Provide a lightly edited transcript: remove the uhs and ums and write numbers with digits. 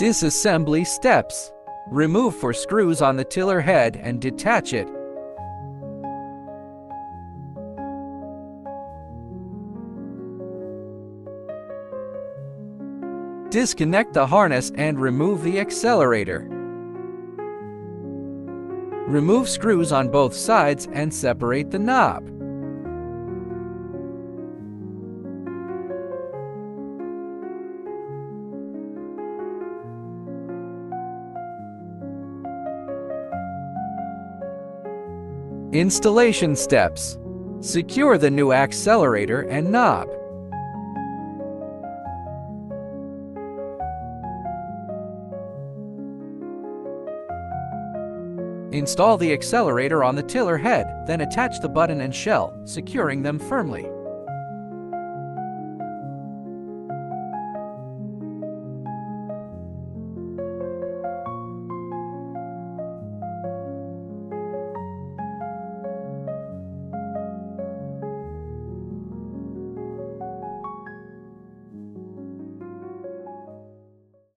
Disassembly steps. Remove 4 screws on the tiller head and detach it. Disconnect the harness and remove the accelerator. Remove screws on both sides and separate the knob. Installation steps. Secure the new accelerator and knob. Install the accelerator on the tiller head, then attach the button and shell, securing them firmly.